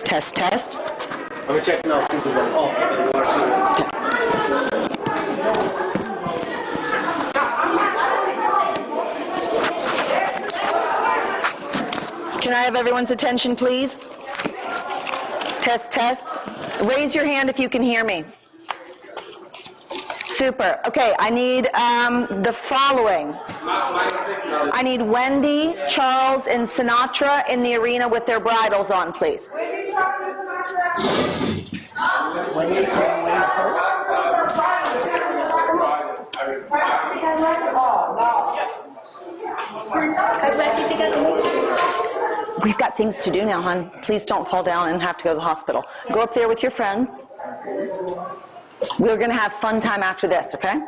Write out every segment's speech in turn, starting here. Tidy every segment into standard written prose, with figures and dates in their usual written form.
Test, test. I'm gonna check now since it was off. Can I have everyone's attention, please? Test, test. Raise your hand if you can hear me. Super. Okay, I need the following. I need Wendy, Charles, and Sinatra in the arena with their bridles on, please. We've got things to do now, hon. Please don't fall down and have to go to the hospital. Go up there with your friends. We're going to have fun time after this, okay?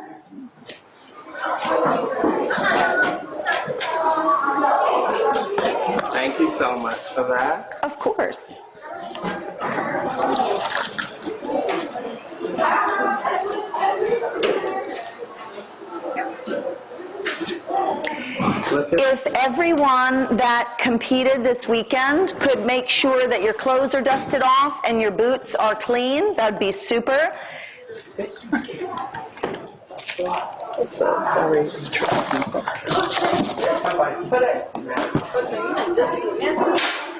Thank you so much for that. Of course. If everyone that competed this weekend could make sure that your clothes are dusted off and your boots are clean, that would be super.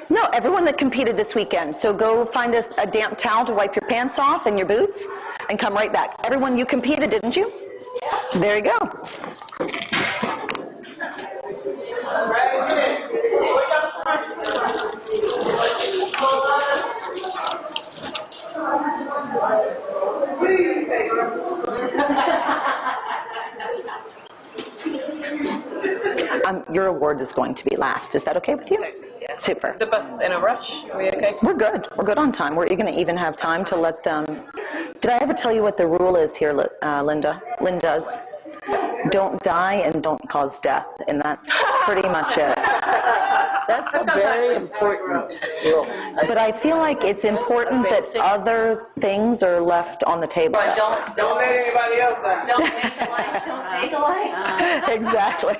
No, everyone that competed this weekend. So go find a damp towel to wipe your pants off and your boots and come right back. Everyone, you competed, didn't you? There you go. Your award is going to be last. Is that okay with you? Yeah. Super. The bus in a rush. Are we okay? We're good. We're good on time. We're going to even have time to let them. Did I ever tell you what the rule is here, Linda? Linda's. Don't die and don't cause death, and that's pretty much it. That's a very important rule. But I feel like it's important that other things are left on the table. But don't let anybody else down. Don't make a life, don't take a life. Exactly.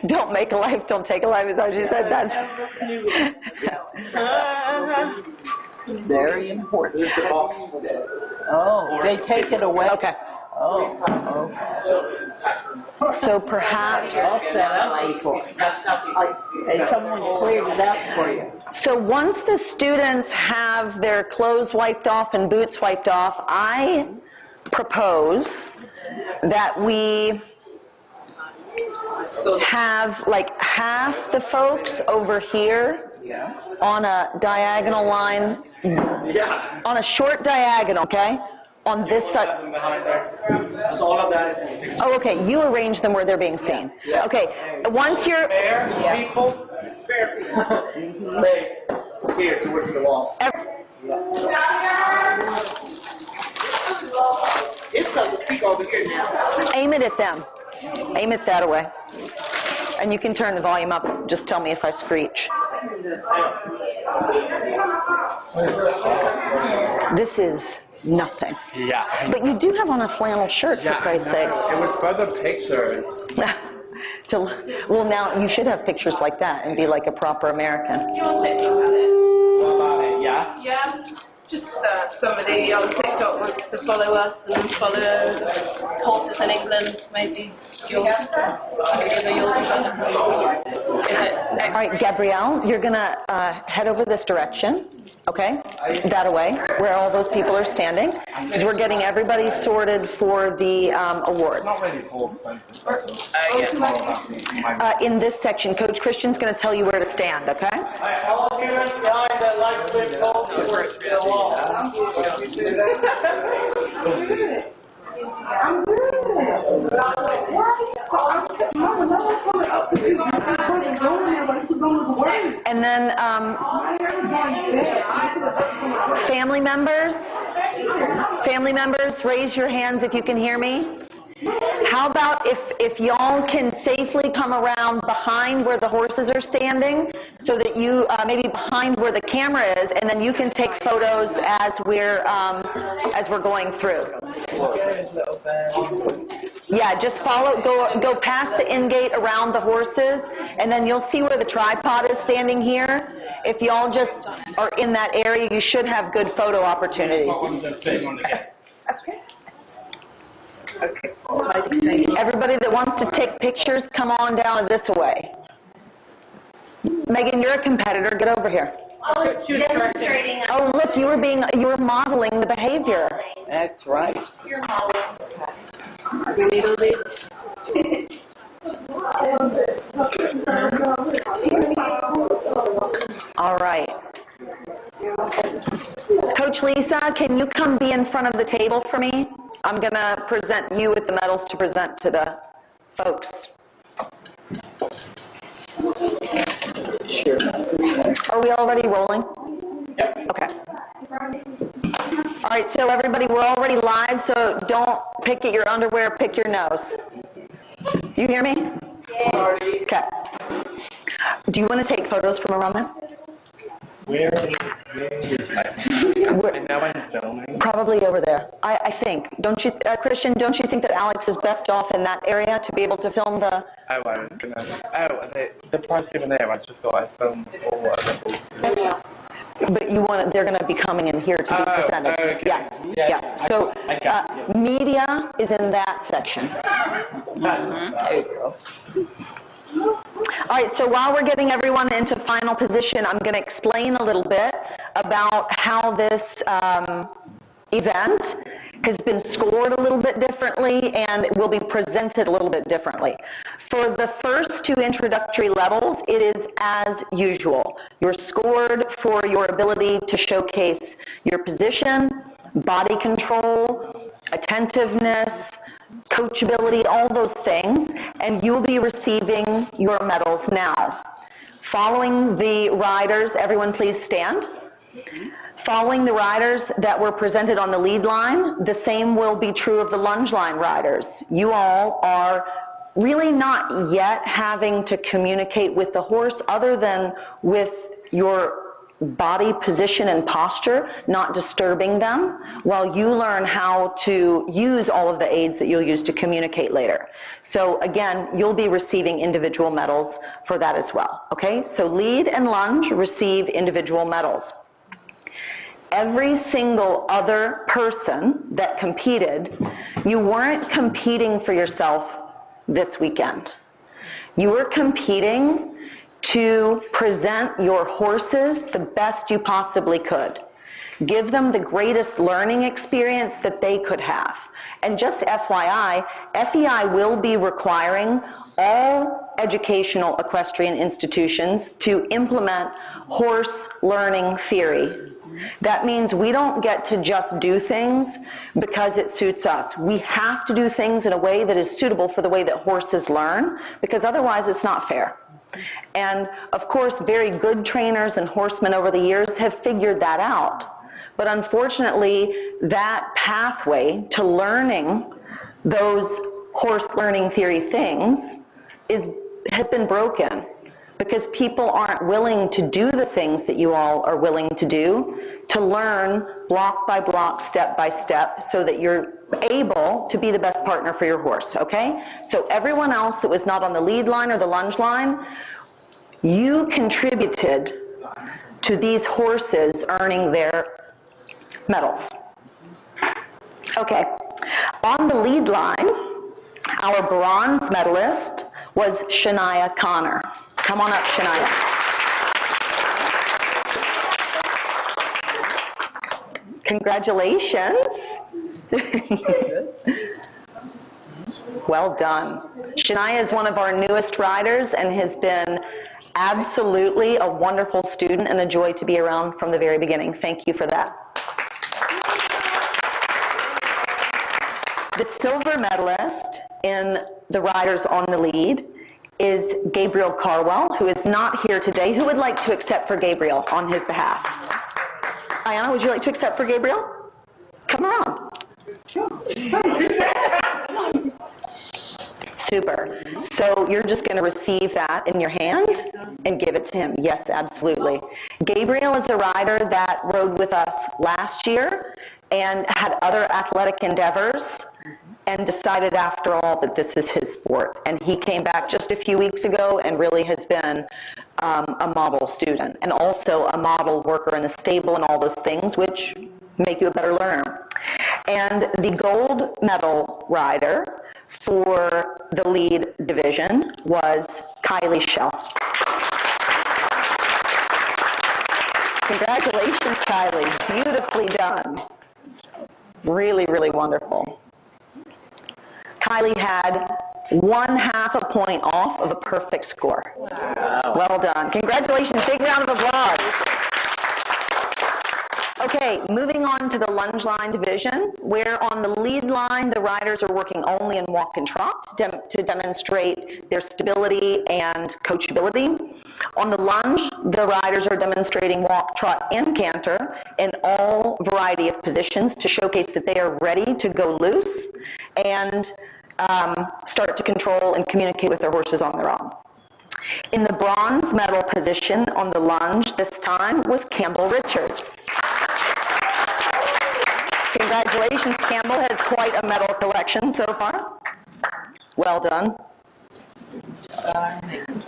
Don't make a life, don't take a life, is that what you said? That's Very important. Here's the box. Oh, they take it away? okay. Oh, okay. So perhaps. All set up, people. Hey, someone cleared it out for you. So once the students have their clothes wiped off and boots wiped off, I propose that we have like half the folks over here on a diagonal line, on a short diagonal, okay? On this side. So all of that is in the picture. Oh, okay. You arrange them where they're being seen. Okay. Once you're. Spare people, spare people. Stay here towards the wall. It's tough to speak over here now. Aim it at them. Aim it that way. And you can turn the volume up. Just tell me if I screech. This is nothing. Yeah. But you do have on a flannel shirt, for Christ's sake. It was for the picture. Well, now you should have pictures like that and be like a proper American. Your TikTok about it? What about it? Yeah? Yeah. Just somebody on TikTok wants to follow us and follow horses in England, maybe yours. Either yours or something. Is it? All right, Gabrielle, you're going to head over this direction, okay? That way, where all those people are standing, because we're getting everybody sorted for the awards. In this section, Coach Christian's going to tell you where to stand, okay? All of you behind the light switch goes towards the wall. I'm good. And then family members, raise your hands if you can hear me. How about if y'all can safely come around behind where the horses are standing, so that you maybe behind where the camera is, and then you can take photos as we're going through. Yeah, just go past the in gate around the horses, and then you'll see where the tripod is standing here. if y'all just are in that area, you should have good photo opportunities. Okay. Everybody that wants to take pictures, come on down this way. Megan, you're a competitor. Get over here. Demonstrating. Oh, look, you were modeling the behavior. That's right. We need all these. All right. Coach Lisa, can you come be in front of the table for me? I'm going to present you with the medals to present to the folks. Sure. Are we already rolling? Yep. Okay. All right, so everybody, we're already live, so don't pick at your underwear, pick your nose. You hear me? Okay. Do you want to take photos from around there? Where is now I'm filming. Probably over there, I think. Don't you, Christian, don't you think that Alex is best off in that area to be able to film the... I was gonna. Oh, the prize given there. I just thought I'd film all other balls. But you want, they're going to be coming in here to be presented. Okay. Yeah. So I got it, media is in that section. There you go. All right, so while we're getting everyone into final position, I'm going to explain a little bit about how this event has been scored a little bit differently and will be presented a little bit differently. For the first two introductory levels, it is as usual. You're scored for your ability to showcase your position, body control, attentiveness, coachability, all those things, and you'll be receiving your medals now. Following the riders, everyone please stand. Following the riders that were presented on the lead line, the same will be true of the lunge line riders. You all are really not yet having to communicate with the horse other than with your body position and posture, not disturbing them, while you learn how to use all of the aids that you'll use to communicate later. So again, you'll be receiving individual medals for that as well, okay? So lead and lunge receive individual medals. Every single other person that competed, you weren't competing for yourself this weekend. You were competing to present your horses the best you possibly could. Give them the greatest learning experience that they could have. And just FYI, FEI will be requiring all educational equestrian institutions to implement horse learning theory. That means we don't get to just do things because it suits us. We have to do things in a way that is suitable for the way that horses learn, because otherwise it's not fair. And of course, very good trainers and horsemen over the years have figured that out. But unfortunately, that pathway to learning those horse learning theory things has been broken, because people aren't willing to do the things that you all are willing to do, to learn block by block, step by step, so that you're able to be the best partner for your horse, okay? So everyone else that was not on the lead line or the lunge line, you contributed to these horses earning their medals. Okay, on the lead line, our bronze medalist was Shania Connor. Come on up, Shania. Congratulations. Well done. Shania is one of our newest riders and has been absolutely a wonderful student and a joy to be around from the very beginning. Thank you for that. The silver medalist in the riders on the lead is Gabriel Carwell, who is not here today. Who would like to accept for Gabriel on his behalf? Ayana, would you like to accept for Gabriel? Come around. Super. So you're just going to receive that in your hand and give it to him. Yes, absolutely. Gabriel is a rider that rode with us last year and had other athletic endeavors and decided after all that this is his sport. And he came back just a few weeks ago and really has been a model student and also a model worker in the stable and all those things which make you a better learner. And the gold medal rider for the lead division was Kylie Schell. Congratulations, Kylie. Beautifully done. Really, really wonderful. Kylie had 1/2 a point off of a perfect score. Wow. Well done. Congratulations. Big round of applause. Okay, moving on to the lunge line division, where on the lead line, the riders are working only in walk and trot to demonstrate their stability and coachability. On the lunge, the riders are demonstrating walk, trot, and canter in all variety of positions to showcase that they are ready to go loose and start to control and communicate with their horses on their own. In the bronze medal position on the lunge this time was Campbell Richards. Congratulations, Campbell has quite a medal collection so far. Well done.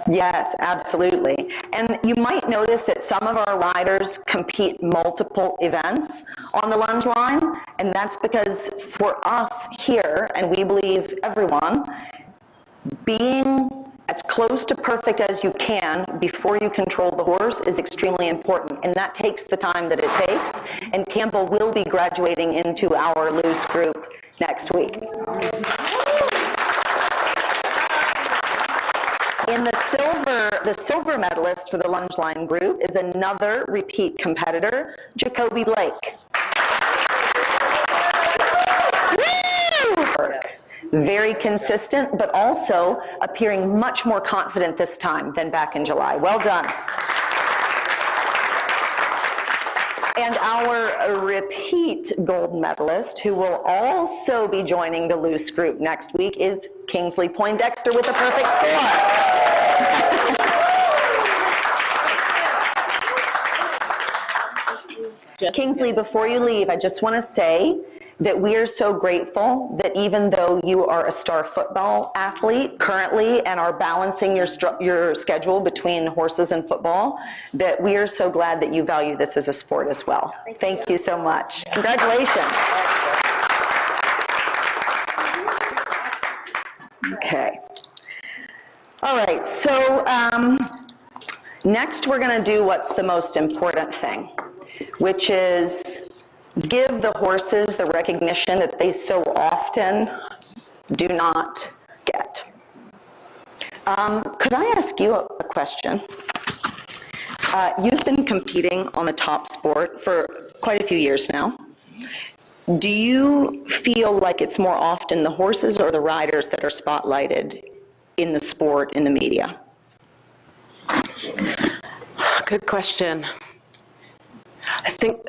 Yes, absolutely. And you might notice that some of our riders compete multiple events on the lunge line, and that's because for us here, and we believe everyone, being as close to perfect as you can before you control the horse is extremely important, and that takes the time that it takes, and Campbell will be graduating into our loose group next week. In the silver medalist for the lunge line group is another repeat competitor, Jacoby Blake. Very consistent, but also appearing much more confident this time than back in July. Well done. And our repeat gold medalist, who will also be joining the loose group next week, is Kingsley Poindexter with a perfect score. Kingsley, before you leave, I just want to say that we are so grateful that even though you are a star football athlete currently and are balancing your schedule between horses and football, that we are so glad that you value this as a sport as well. Thank you so much. Congratulations. Okay. All right, so next we're going to do what's the most important thing, which is give the horses the recognition that they so often do not get. Could I ask you a question? You've been competing on the top sport for quite a few years now. Do you feel like it's more often the horses or the riders that are spotlighted in the sport, in the media? Good question. I think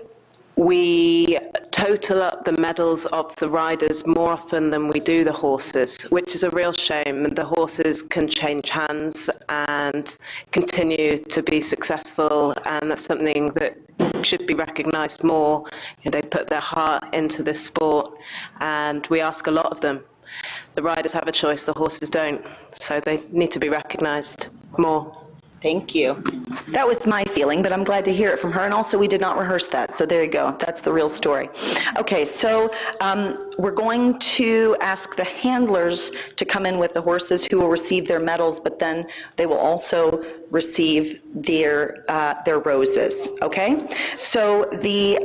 we total up the medals of the riders more often than we do the horses, which is a real shame. The horses can change hands and continue to be successful, and that's something that should be recognised more. You know, they put their heart into this sport, and we ask a lot of them. The riders have a choice, the horses don't, so they need to be recognised more. Thank you. That was my feeling, but I'm glad to hear it from her. And also, we did not rehearse that, so there you go. That's the real story. Okay, so we're going to ask the handlers to come in with the horses who will receive their medals, but then they will also receive their roses, okay? So the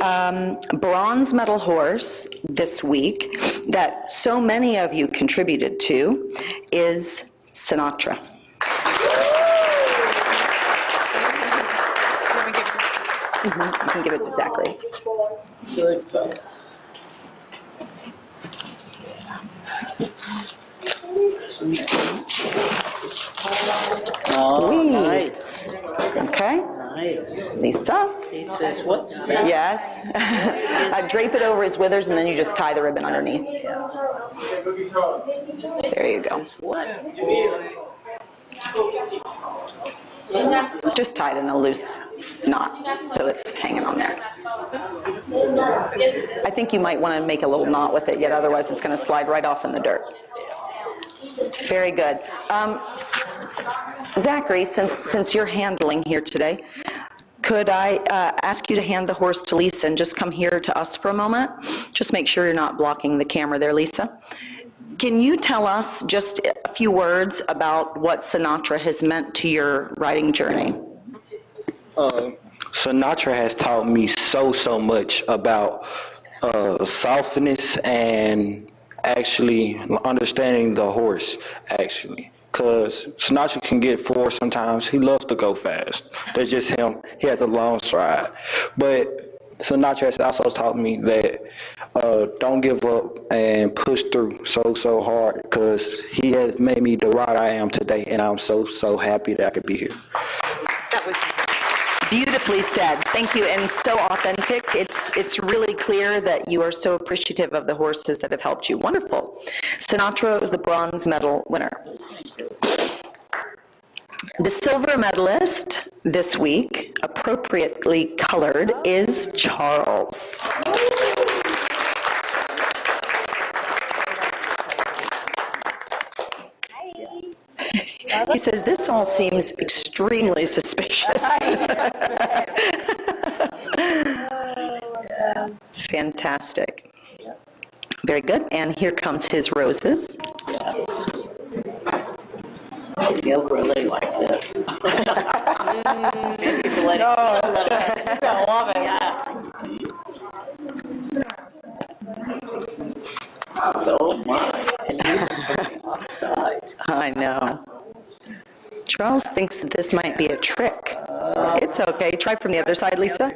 bronze medal horse this week that so many of you contributed to is Sinatra. You can give it to Zachary. Good. Oh, nice. Okay. Nice. Lisa? He says, what's that? Yes. Drape it over his withers, and then you just tie the ribbon underneath. There you go. What? Just tie it in a loose knot, so it's hanging on there. I think you might want to make a little knot with it, yet otherwise it's going to slide right off in the dirt. Very good. Zachary, since you're handling here today, could I ask you to hand the horse to Lisa and just come here to us for a moment? Just make sure you're not blocking the camera there, Lisa. Can you tell us just a few words about what Sinatra has meant to your riding journey? Sinatra has taught me so much about softness and actually understanding the horse, actually. Because Sinatra can get forward sometimes. He loves to go fast. That's just him. He has a long stride. But Sinatra has also taught me that don't give up and push through so hard, because he has made me the rider I am today, and I'm so happy that I could be here. That was beautifully said. Thank you, and so authentic. It's really clear that you are so appreciative of the horses that have helped you. Wonderful. Sinatra was the bronze medal winner. The silver medalist this week, appropriately colored, is Charles. He says, this all seems extremely suspicious. Fantastic. Very good. And here comes his roses. They'll really like this. Maybe let it feel a little bit. I love it. Yeah. So my. I know. Charles thinks that this might be a trick. It's okay. Try from the other side, Lisa.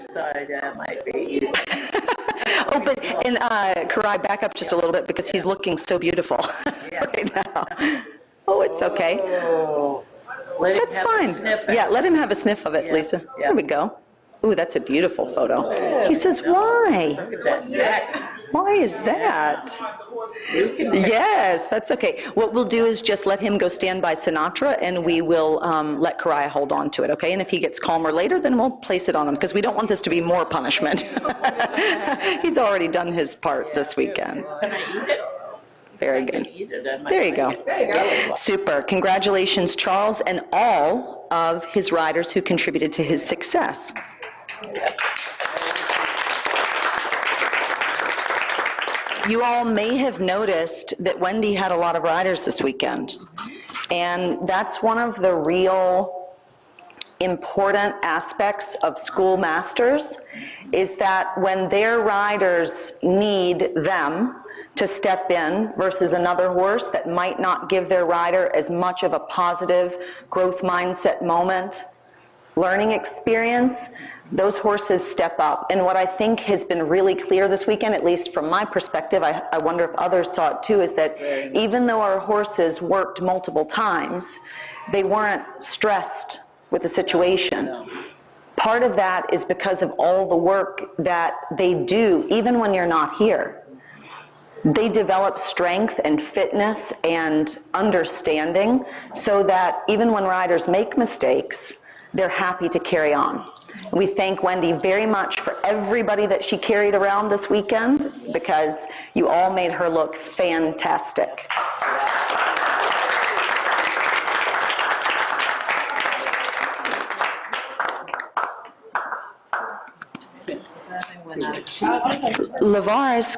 Might be. Oh, but, and Karai, back up just a little bit because he's looking so beautiful right now. Oh, it's okay. That's fine. Yeah, let him have a sniff of it, Lisa. There we go. Ooh, that's a beautiful photo. He says, why? Look at that neck. Why is that? Yes, that's okay. What we'll do is just let him go stand by Sinatra, and we will let Karai hold on to it, okay? And if he gets calmer later, then we'll place it on him, because we don't want this to be more punishment. He's already done his part this weekend. Can I eat it? Very good. There you go. Super. Congratulations, Charles, and all of his riders who contributed to his success. You all may have noticed that Wendy had a lot of riders this weekend, and that's one of the real important aspects of school masters, is that when their riders need them to step in versus another horse that might not give their rider as much of a positive growth mindset moment, learning experience, those horses step up. And what I think has been really clear this weekend, at least from my perspective, I wonder if others saw it too, is that even though our horses worked multiple times, they weren't stressed with the situation. Part of that is because of all the work that they do, even when you're not here. They develop strength and fitness and understanding so that even when riders make mistakes, they're happy to carry on. We thank Wendy very much for everybody that she carried around this weekend, because you all made her look fantastic. Lavaris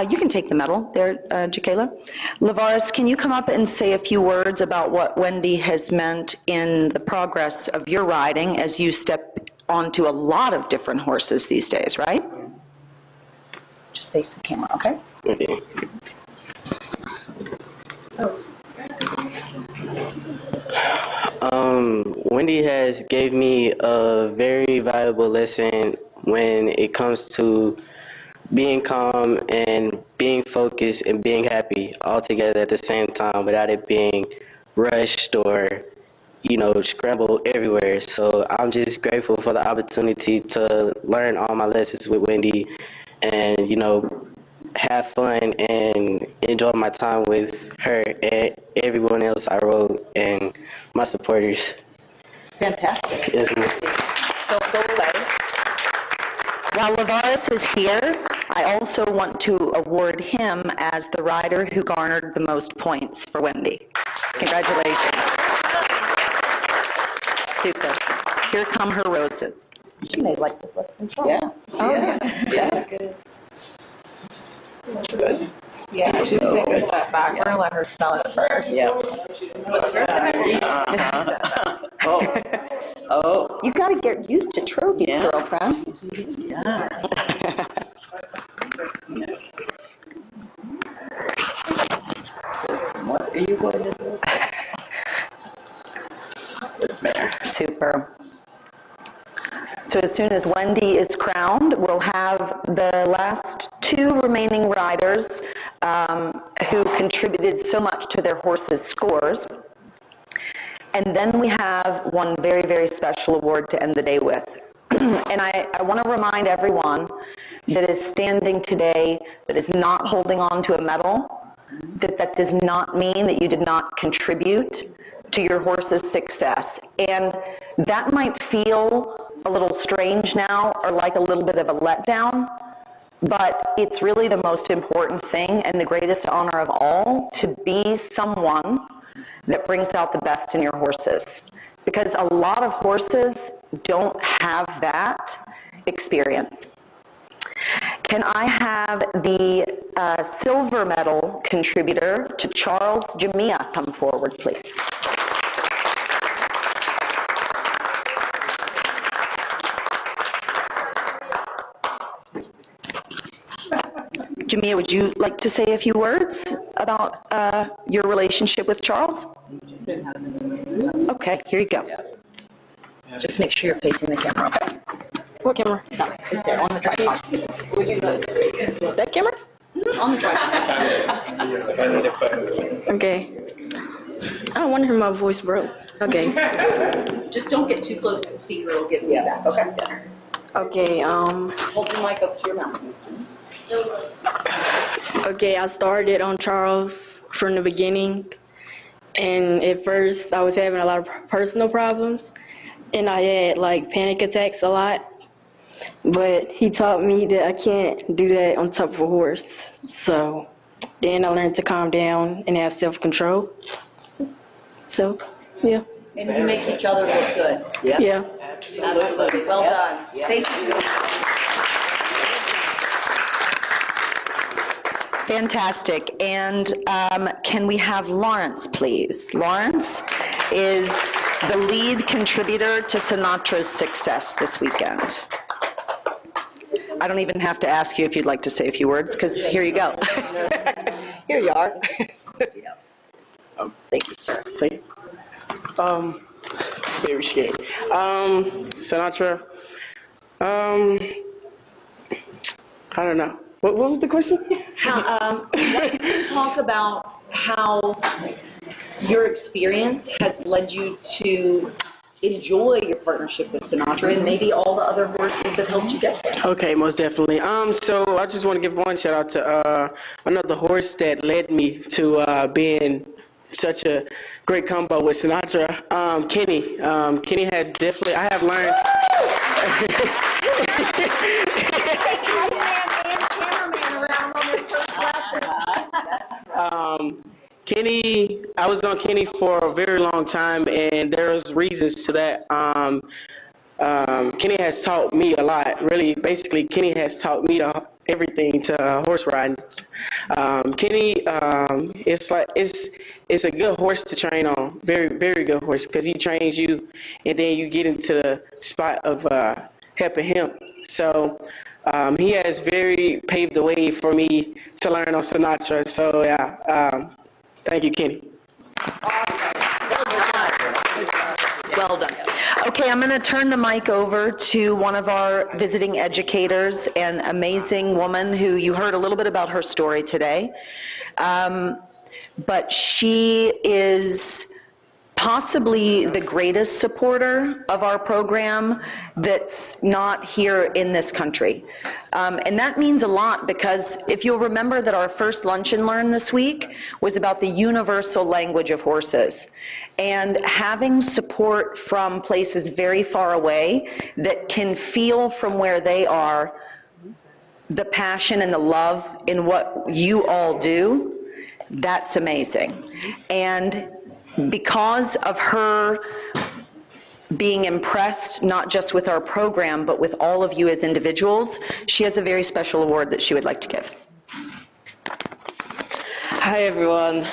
you can take the medal there, Jakayla. Lavaris, can you come up and say a few words about what Wendy has meant in the progress of your riding as you step onto a lot of different horses these days, right? Just face the camera, okay? Okay. Wendy has gave me a very valuable lesson when it comes to being calm and being focused and being happy all together at the same time without it being rushed or, you know, scrambled everywhere. So I'm just grateful for the opportunity to learn all my lessons with Wendy and, you know, have fun and enjoy my time with her and everyone else I rode and my supporters. Fantastic. Yes, ma'am. Don't go away. While Lavaris is here, I also want to award him as the rider who garnered the most points for Wendy. Congratulations. Super. Here come her roses. She may like this less than Charles. Yeah. Oh, yes. Yeah. Yeah, just take a step back. We're gonna let her smell it first. Yeah. Oh. You gotta get used to trophies, Yeah. girlfriend. Yeah. What are you going to do? Super. So as soon as Wendy is crowned, we'll have the last two remaining riders who contributed so much to their horses' scores. And then we have one very, very special award to end the day with. And I want to remind everyone that is standing today that is not holding on to a medal, that does not mean that you did not contribute to your horse's success. And that might feel a little strange now or like a little bit of a letdown, but it's really the most important thing and the greatest honor of all to be someone that brings out the best in your horses. Because a lot of horses don't have that experience. Can I have the silver medal contributor to Charles Jamia come forward, please? Jamia, would you like to say a few words about your relationship with Charles? Okay, here you go. Just make sure you're facing the camera. What camera? On the tripod. That camera? On the tripod. Okay. I don't want to hear my voice, bro. Okay. Just don't get too close to the speaker, it'll give feedback, okay? Okay, Hold your mic up to your mouth. okay, I started on Charles from the beginning. And at first, I was having a lot of personal problems. And I had, like, panic attacks a lot. But he taught me that I can't do that on top of a horse. So then I learned to calm down and have self-control. So, yeah. And you make each other look good. Yeah. Absolutely, well done. Thank you. Fantastic. And can we have Lawrence, please? Lawrence is the lead contributor to Sinatra's success this weekend. I don't even have to ask you if you'd like to say a few words, because here you go. Here you are. Thank you, sir. Very scared. Sinatra. I don't know. What was the question? How, you can talk about how your experience has led you to enjoy your partnership with Sinatra and maybe all the other horses that helped you get there. Okay, most definitely. So I just want to give one shout out to another horse that led me to being such a great combo with Sinatra. Kenny. Kenny has definitely. I have learned. Kenny, I was on Kenny for a very long time, and there's reasons to that. Kenny has taught me a lot. Really, basically, Kenny has taught me everything to horse riding. Kenny, it's a good horse to train on. Very, very good horse, because he trains you, and then you get into the spot of helping him. So he has very paved the way for me to learn on Sinatra. So yeah, thank you, Kenny. Well done. Okay, I'm going to turn the mic over to one of our visiting educators, an amazing woman who you heard a little bit about her story today. But she is possibly the greatest supporter of our program that's not here in this country. And that means a lot, because if you'll remember that our first Lunch and Learn this week was about the universal language of horses. And having support from places very far away that can feel from where they are the passion and the love in what you all do, that's amazing. And because of her being impressed, not just with our program, but with all of you as individuals, she has a very special award that she would like to give. Hi everyone.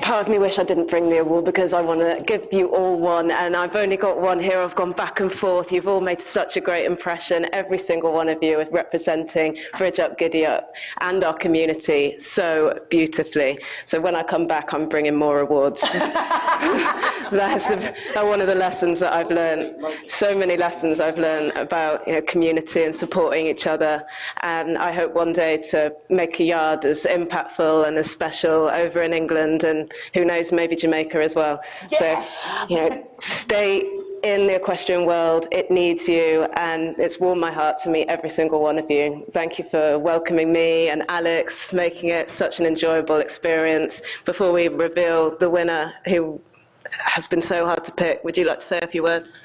Part of me wish I didn't bring the award because I want to give you all one, and I've only got one here. I've gone back and forth. You've all made such a great impression. Every single one of you is representing Bridge Up, Giddy Up and our community so beautifully. So when I come back, I'm bringing more awards. That's one of the lessons that I've learned. So many lessons I've learned about community and supporting each other, and I hope one day to make a yard as impactful and as special over in England, and who knows, maybe Jamaica as well. Yes. So, stay in the equestrian world. It needs you, and it's warmed my heart to meet every single one of you. Thank you for welcoming me and Alex, making it such an enjoyable experience. Before we reveal the winner, who has been so hard to pick, would you like to say a few words?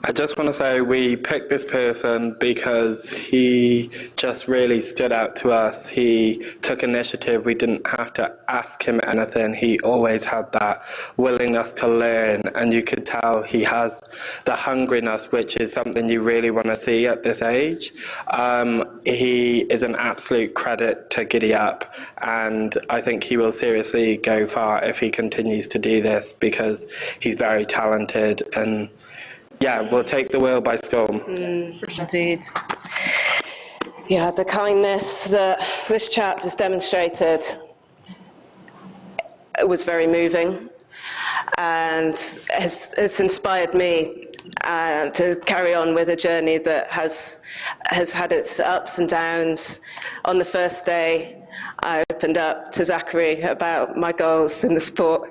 I just want to say we picked this person because he just really stood out to us. He took initiative. We didn't have to ask him anything. He always had that willingness to learn, and you could tell he has the hungriness, which is something you really want to see at this age. He is an absolute credit to Giddy Up, and I think he will seriously go far if he continues to do this, because he's very talented, and yeah, we'll take the world by storm. Indeed. Yeah, the kindness that this chap has demonstrated, it was very moving, and it's inspired me to carry on with a journey that has had its ups and downs. On the first day, I opened up to Zachary about my goals in the sport.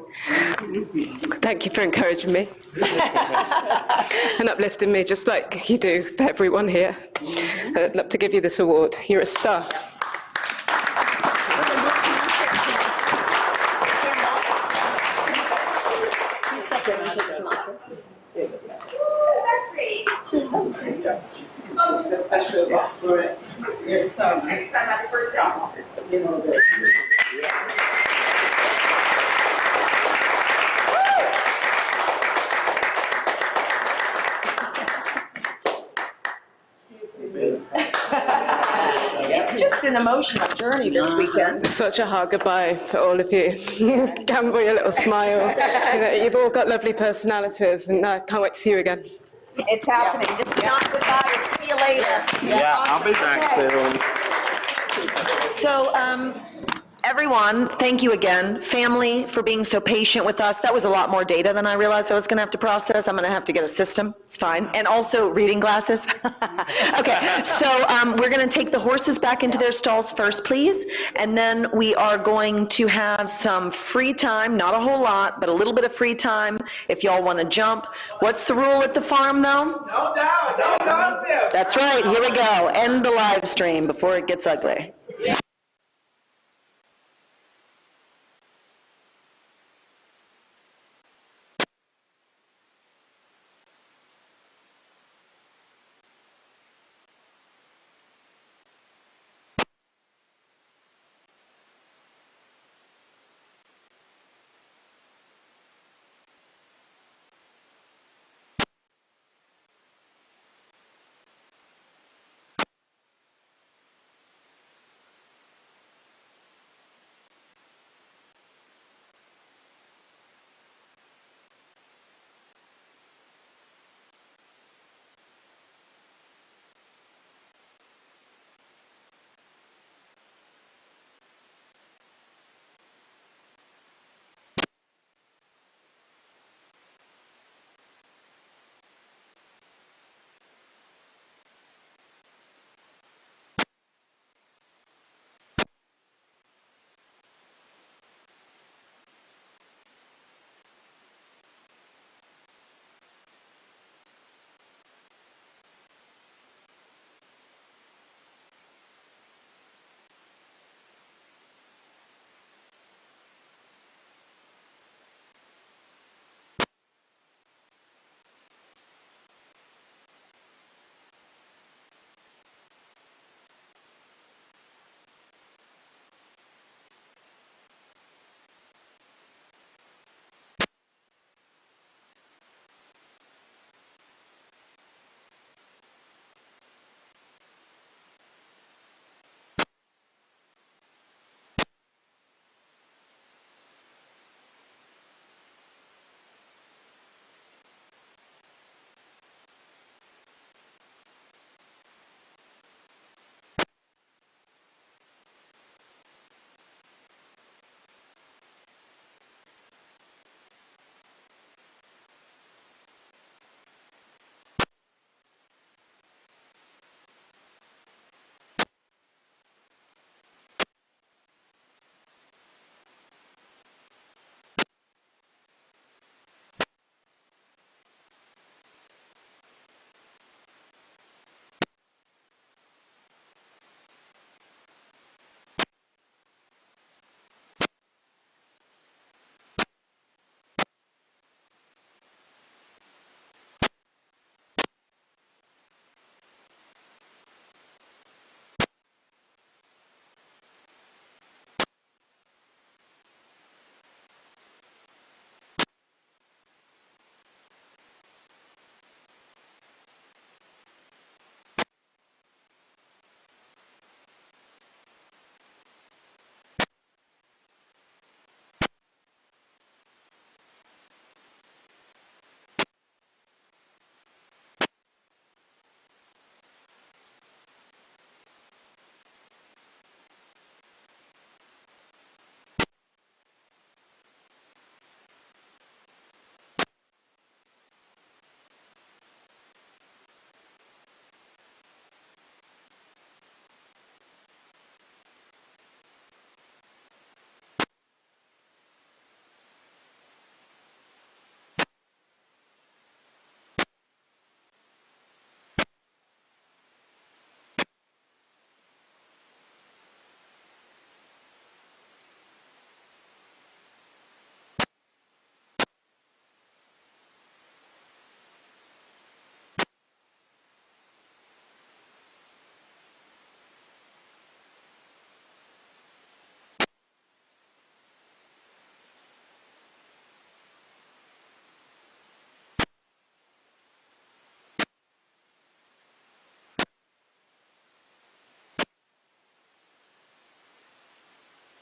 Thank you for encouraging me and uplifting me, just like you do for everyone here. I'd love to give you this award. You're a star. It's just an emotional journey this weekend. Such a hard goodbye for all of you. Gamble your little smile. You've all got lovely personalities, and I can't wait to see you again. It's happening. This is not goodbye. It's see you later. Yeah, I'll be back soon. So, everyone, thank you again. Family, for being so patient with us. That was a lot more data than I realized I was going to have to process. I'm going to have to get a system. It's fine. And also reading glasses. Okay, so we're going to take the horses back into their stalls first, please. And then we are going to have some free time, not a whole lot, but a little bit of free time if y'all want to jump. What's the rule at the farm, though? No doubt, no nonsense. That's right. Here we go. End the live stream before it gets ugly.